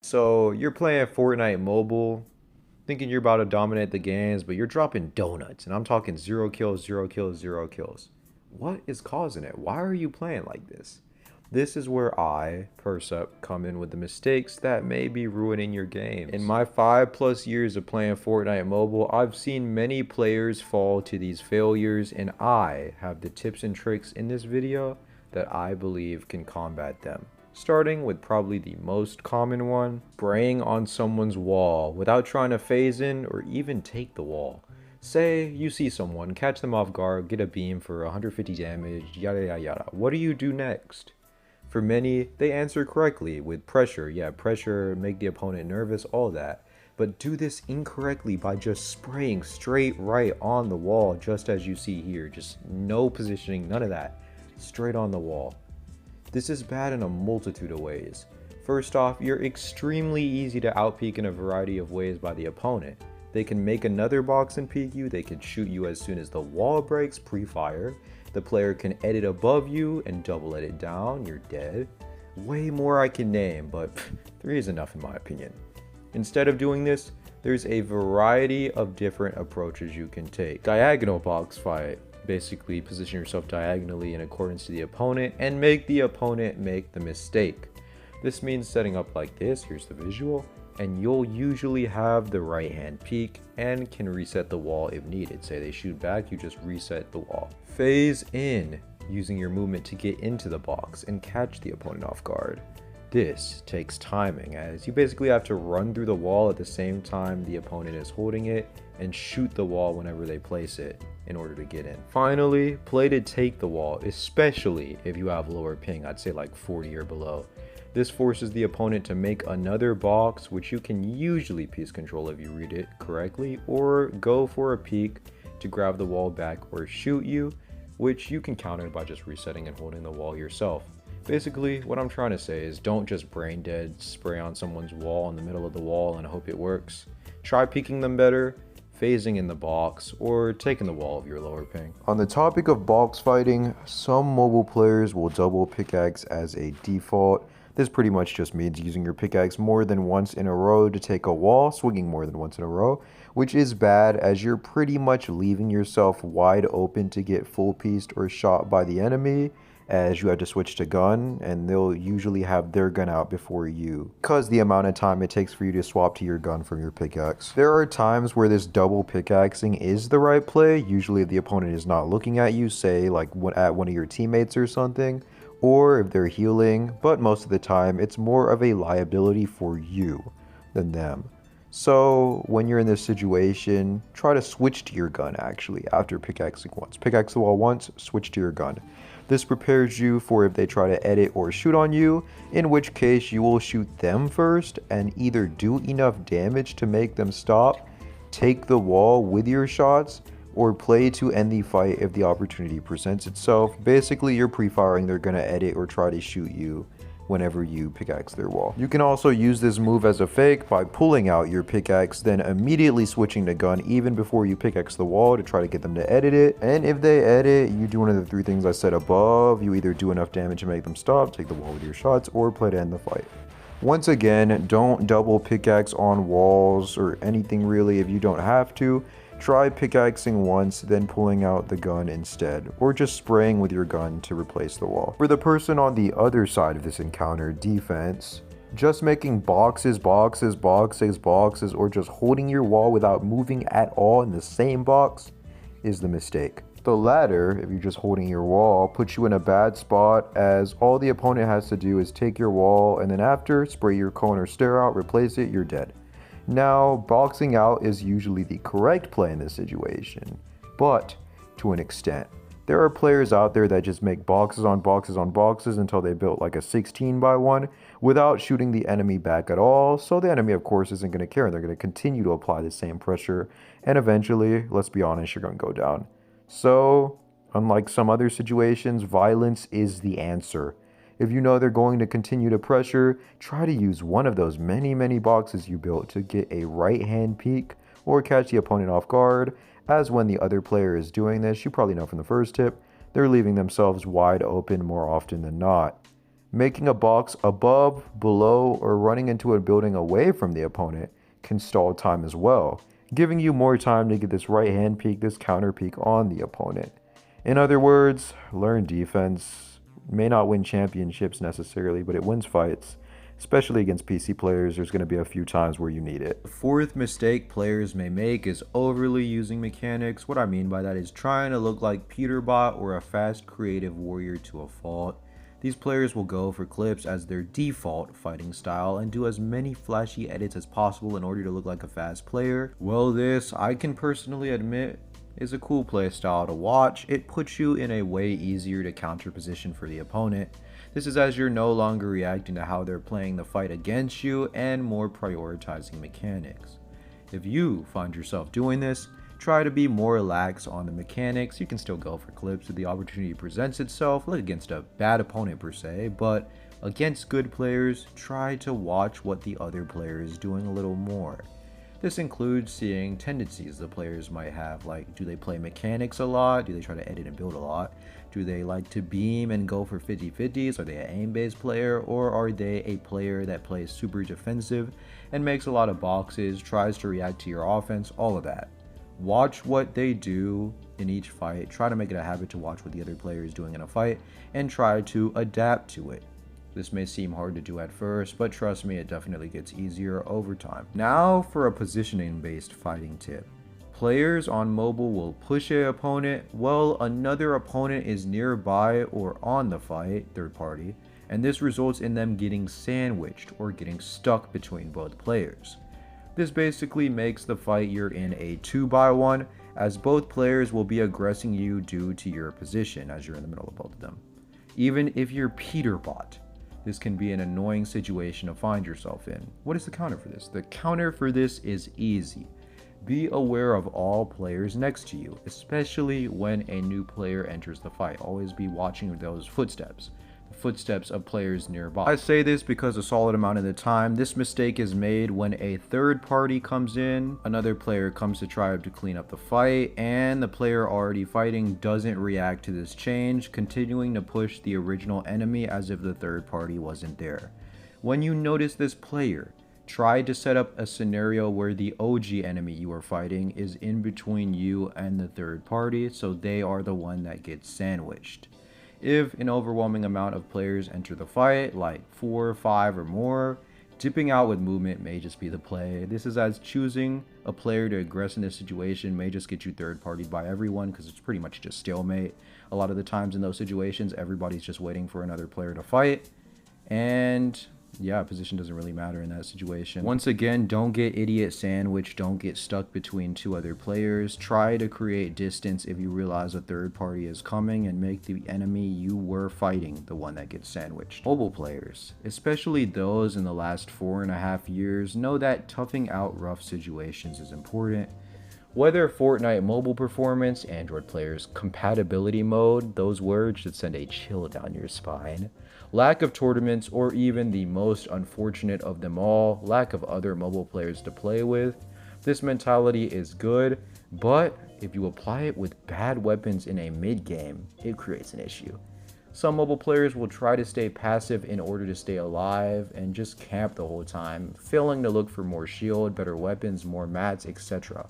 So you're playing Fortnite Mobile, thinking you're about to dominate the games, but you're dropping donuts, and I'm talking 0 kills, 0 kills, 0 kills. What is causing it? Why are you playing like this? This is where I, Persup, come in with the mistakes that may be ruining your games. In my 5+ years of playing Fortnite Mobile, I've seen many players fall to these failures, and I have the tips and tricks in this video that I believe can combat them. Starting with probably the most common one, spraying on someone's wall without trying to phase in or even take the wall. Say you see someone, catch them off guard, get a beam for 150 damage, yada yada yada. What do you do next? For many, they answer correctly with pressure. Yeah, pressure, make the opponent nervous, all that. But do this incorrectly by just spraying straight right on the wall, just as you see here. Just no positioning, none of that. Straight on the wall. This is bad in a multitude of ways. First off, you're extremely easy to outpeak in a variety of ways by the opponent. They can make another box and peek you, they can shoot you as soon as the wall breaks pre-fire, the player can edit above you and double edit down, you're dead. Way more I can name, but 3 is enough in my opinion. Instead of doing this, there's a variety of different approaches you can take. Diagonal box fight. Basically position yourself diagonally in accordance to the opponent and make the opponent make the mistake. This means setting up like this, here's the visual, and you'll usually have the right hand peek and can reset the wall if needed. Say they shoot back, you just reset the wall. Phase in, using your movement to get into the box and catch the opponent off guard. This takes timing, as you basically have to run through the wall at the same time the opponent is holding it and shoot the wall whenever they place it in order to get in. Finally, play to take the wall, especially if you have lower ping, I'd say like 40 or below. This forces the opponent to make another box, which you can usually piece control if you read it correctly, or go for a peek to grab the wall back or shoot you, which you can counter by just resetting and holding the wall yourself. Basically, what I'm trying to say is don't just Braindead spray on someone's wall in the middle of the wall and hope it works. Try peeking them better, phasing in the box, or taking the wall if you're lower ping. On the topic of box fighting, some mobile players will double pickaxe as a default. This pretty much just means using your pickaxe more than once in a row to take a wall, swinging more than once in a row, which is bad as you're pretty much leaving yourself wide open to get full pieced or shot by the enemy, as you have to switch to gun and they'll usually have their gun out before you because the amount of time it takes for you to swap to your gun from your pickaxe. There are times where this double pickaxing is the right play, usually if the opponent is not looking at you, say like at one of your teammates or something, or if they're healing, but most of the time it's more of a liability for you than them. So when you're in this situation, try to switch to your gun actually after pickaxing once. Pickaxe the wall once, switch to your gun. This prepares you for if they try to edit or shoot on you, in which case you will shoot them first and either do enough damage to make them stop, take the wall with your shots, or play to end the fight if the opportunity presents itself. Basically, you're pre-firing, they're gonna edit or try to shoot you whenever you pickaxe their wall. You can also use this move as a fake by pulling out your pickaxe, then immediately switching to gun even before you pickaxe the wall to try to get them to edit it. And if they edit, you do one of the 3 things I said above. You either do enough damage to make them stop, take the wall with your shots, or play to end the fight. Once again, don't double pickaxe on walls or anything really if you don't have to. Try pickaxing once, then pulling out the gun instead, or just spraying with your gun to replace the wall. For the person on the other side of this encounter, defense, just making boxes, boxes, boxes, boxes, or just holding your wall without moving at all in the same box is the mistake. The latter, if you're just holding your wall, puts you in a bad spot as all the opponent has to do is take your wall and then after, spray your cone or stare out, replace it, you're dead. Now, boxing out is usually the correct play in this situation, but to an extent. There are players out there that just make boxes on boxes on boxes until they built like a 16x1 without shooting the enemy back at all, so the enemy of course isn't going to care and they're going to continue to apply the same pressure, and eventually, let's be honest, you're going to go down. So, unlike some other situations, violence is the answer. If you know they're going to continue to pressure, try to use one of those many boxes you built to get a right hand peek or catch the opponent off guard, as when the other player is doing this, you probably know from the first tip, they're leaving themselves wide open more often than not. Making a box above, below, or running into a building away from the opponent can stall time as well, giving you more time to get this right hand peek, this counter peek on the opponent. In other words, learn defense. May not win championships necessarily, but it wins fights. Especially against PC players, there's going to be a few times where you need it. The fourth mistake players may make is overly using mechanics. What I mean by that is trying to look like Peterbot or a fast creative warrior to a fault. These players will go for clips as their default fighting style and do as many flashy edits as possible in order to look like a fast player. Well, this, I can personally admit, is a cool play style to watch. It puts you in a way easier to counter position for the opponent. This is as you're no longer reacting to how they're playing the fight against you and more prioritizing mechanics. If you find yourself doing this, try to be more lax on the mechanics. You can still go for clips if the opportunity presents itself, look against a bad opponent per se, but against good players, try to watch what the other player is doing a little more. This includes seeing tendencies the players might have, like do they play mechanics a lot, do they try to edit and build a lot, do they like to beam and go for 50-50s, are they an aim-based player, or are they a player that plays super defensive and makes a lot of boxes, tries to react to your offense, all of that. Watch what they do in each fight, try to make it a habit to watch what the other player is doing in a fight, and try to adapt to it. This may seem hard to do at first, but trust me, it definitely gets easier over time. Now for a positioning-based fighting tip. Players on mobile will push an opponent while another opponent is nearby or on the fight, third party, and this results in them getting sandwiched or getting stuck between both players. This basically makes the fight you're in a 2-by-1, as both players will be aggressing you due to your position as you're in the middle of both of them. Even if you're Peterbot, this can be an annoying situation to find yourself in. What is the counter for this? The counter for this is easy. Be aware of all players next to you, especially when a new player enters the fight. Always be watching those footsteps. Footsteps of players nearby. I say this because a solid amount of the time this mistake is made when a third party comes in, another player comes to try to clean up the fight, and the player already fighting doesn't react to this change, continuing to push the original enemy as if the third party wasn't there. When you notice this player, try to set up a scenario where the OG enemy you are fighting is in between you and the third party, so they are the one that gets sandwiched. If an overwhelming amount of players enter the fight, like 4 or 5 or more, dipping out with movement may just be the play. This is as choosing a player to aggress in this situation may just get you third-partied by everyone because it's pretty much just stalemate. A lot of the times in those situations, everybody's just waiting for another player to fight, and yeah, position doesn't really matter in that situation. Once again, don't get idiot sandwiched, don't get stuck between 2 other players. Try to create distance if you realize a third party is coming and make the enemy you were fighting the one that gets sandwiched. Mobile players, especially those in the last 4.5 years, know that toughing out rough situations is important. Whether Fortnite mobile performance, Android players compatibility mode, those words should send a chill down your spine. Lack of tournaments, or even the most unfortunate of them all, lack of other mobile players to play with. This mentality is good, but if you apply it with bad weapons in a mid-game, it creates an issue. Some mobile players will try to stay passive in order to stay alive and just camp the whole time, failing to look for more shield, better weapons, more mats, etc.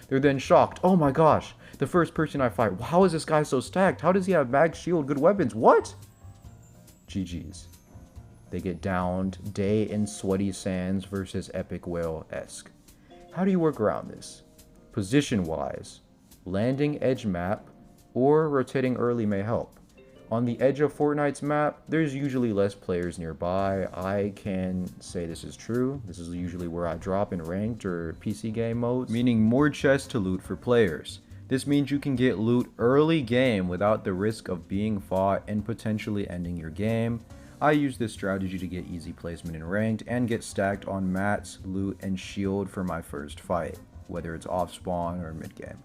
They're then shocked. Oh my gosh, the first person I fight, how is this guy so stacked? How does he have mag, shield, good weapons? What? GG's. They get downed day in sweaty sands versus epic whale-esque. How do you work around this? Position-wise, landing edge map or rotating early may help. On the edge of Fortnite's map, there's usually less players nearby. I can say this is true. This is usually where I drop in ranked or PC game modes, meaning more chests to loot for players. This means you can get loot early game without the risk of being fought and potentially ending your game. I use this strategy to get easy placement in ranked and get stacked on mats, loot, and shield for my first fight, whether it's off spawn or mid game.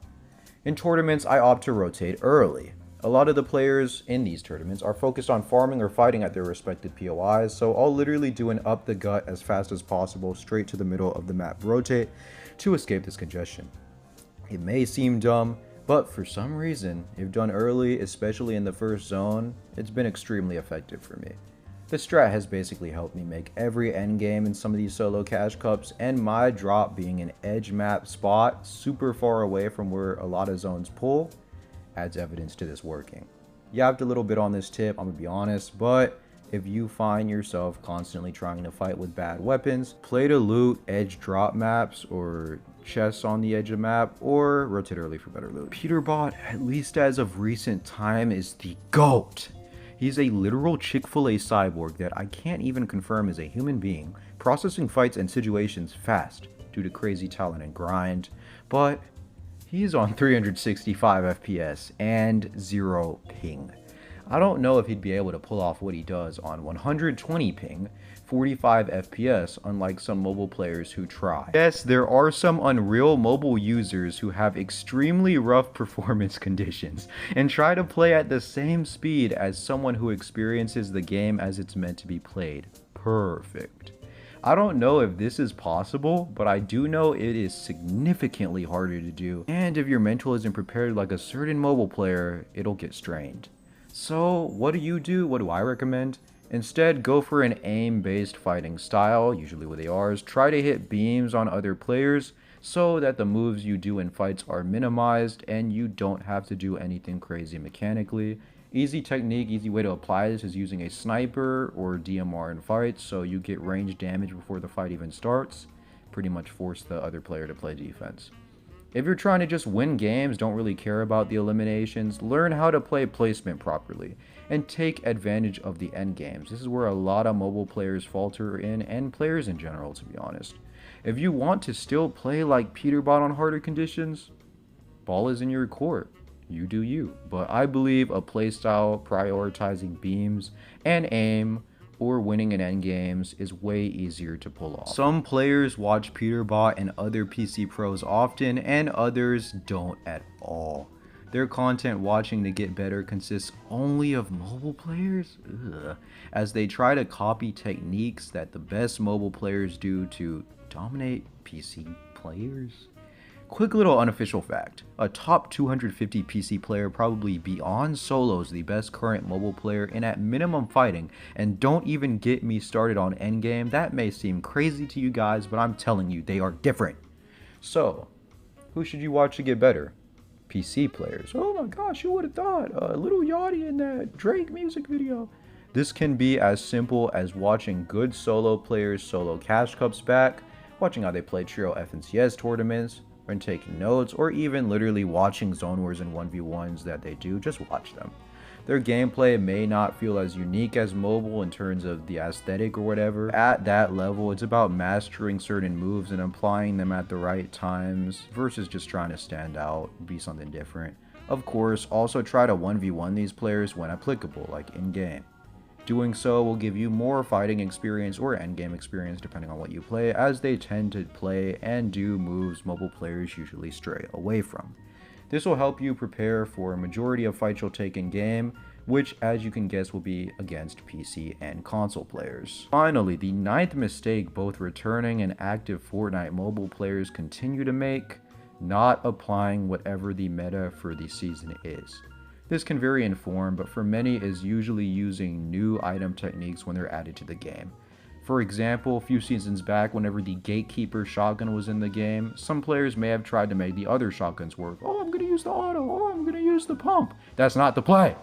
In tournaments, I opt to rotate early. A lot of the players in these tournaments are focused on farming or fighting at their respective POIs, so I'll literally do an up the gut as fast as possible straight to the middle of the map rotate to escape this congestion. It may seem dumb, but for some reason, if done early, especially in the first zone, it's been extremely effective for me. This strat has basically helped me make every endgame in some of these solo cash cups, and my drop being an edge map spot super far away from where a lot of zones pull adds evidence to this working. Yapped a little bit on this tip, I'm gonna be honest, but if you find yourself constantly trying to fight with bad weapons, play to loot edge drop maps or chests on the edge of map, or rotate early for better loot. Peterbot, at least as of recent time, is the GOAT. He's a literal Chick-fil-A cyborg that I can't even confirm is a human being, processing fights and situations fast due to crazy talent and grind, but he's on 365 FPS and 0 ping. I don't know if he'd be able to pull off what he does on 120 ping, 45 FPS, unlike some mobile players who try. Yes, there are some unreal mobile users who have extremely rough performance conditions and try to play at the same speed as someone who experiences the game as it's meant to be played. Perfect. I don't know if this is possible, but I do know it is significantly harder to do, and if your mental isn't prepared like a certain mobile player, it'll get strained. So what do? What do I recommend? Instead, go for an aim-based fighting style, usually with ARs. Try to hit beams on other players so that the moves you do in fights are minimized and you don't have to do anything crazy mechanically. Easy technique, easy way to apply this is using a sniper or DMR in fights so you get range damage before the fight even starts. Pretty much force the other player to play defense. If you're trying to just win games, don't really care about the eliminations, learn how to play placement properly, and take advantage of the end games. This is where a lot of mobile players falter in, and players in general, to be honest. If you want to still play like Peterbot on harder conditions, ball is in your court. You do you. But I believe a playstyle prioritizing beams and aim or winning in endgames is way easier to pull off. Some players watch Peterbot and other PC pros often, and others don't at all. Their content watching to get better consists only of mobile players, as they try to copy techniques that the best mobile players do to dominate PC players. Quick little unofficial fact, a top 250 PC player, probably beyond solos, the best current mobile player in at minimum fighting, and don't even get me started on endgame. That may seem crazy to you guys, but I'm telling you, they are different. So, who should you watch to get better? PC players. Oh my gosh, who would have thought? Little Yachty in that Drake music video. This can be as simple as watching good solo players solo cash cups back, watching how they play trio FNCS tournaments, when taking notes, or even literally watching zone wars and 1v1s that they do. Just watch them. Their gameplay may not feel as unique as mobile in terms of the aesthetic or whatever. At that level, it's about mastering certain moves and applying them at the right times versus just trying to stand out, be something different. Of course, also try to 1v1 these players when applicable, like in-game. Doing so will give you more fighting experience or endgame experience depending on what you play, as they tend to play and do moves mobile players usually stray away from. This will help you prepare for a majority of fights you'll take in game, which as you can guess will be against PC and console players. Finally, the ninth mistake both returning and active Fortnite mobile players continue to make, not applying whatever the meta for the season is. This can vary in form, but for many is usually using new item techniques when they're added to the game. For example, a few seasons back, whenever the Gatekeeper shotgun was in the game, some players may have tried to make the other shotguns work. Oh, I'm going to use the auto. Oh, I'm going to use the pump. That's not the play.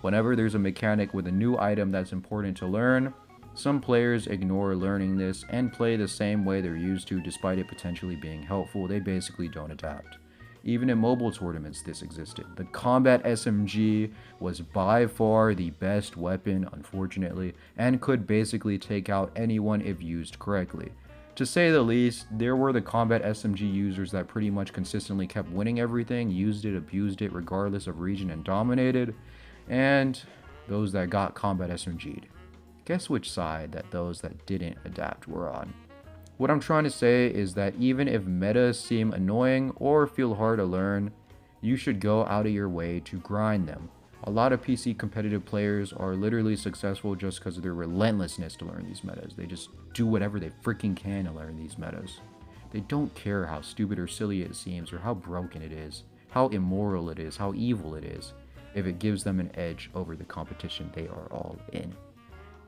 Whenever there's a mechanic with a new item that's important to learn, some players ignore learning this and play the same way they're used to despite it potentially being helpful. They basically don't adapt. Even in mobile tournaments, this existed. The Combat SMG was by far the best weapon, unfortunately, and could basically take out anyone if used correctly. To say the least, there were the Combat SMG users that pretty much consistently kept winning everything, used it, abused it, regardless of region, and dominated, and those that got Combat SMG'd. Guess which side that those that didn't adapt were on. What I'm trying to say is that even if metas seem annoying or feel hard to learn, you should go out of your way to grind them. A lot of PC competitive players are literally successful just because of their relentlessness to learn these metas. They just do whatever they freaking can to learn these metas. They don't care how stupid or silly it seems or how broken it is, how immoral it is, how evil it is, if it gives them an edge over the competition they are all in.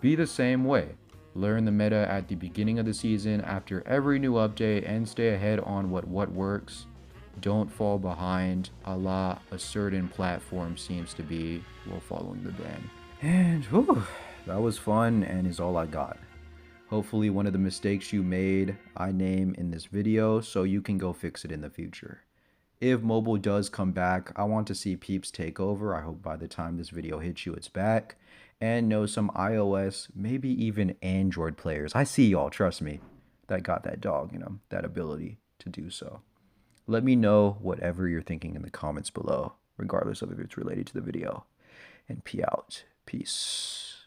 Be the same way. Learn the meta at the beginning of the season after every new update and stay ahead on what works. Don't fall behind a la a certain platform seems to be while following the ban. And whew, that was fun and is all I got. Hopefully one of the mistakes you made I name in this video so you can go fix it in the future. If mobile does come back, I want to see Peeps take over. I hope by the time this video hits you, it's back. And know some iOS, maybe even Android players. I see y'all, trust me, that got that dog, that ability to do so. Let me know whatever you're thinking in the comments below, regardless of if it's related to the video. And P out. Peace.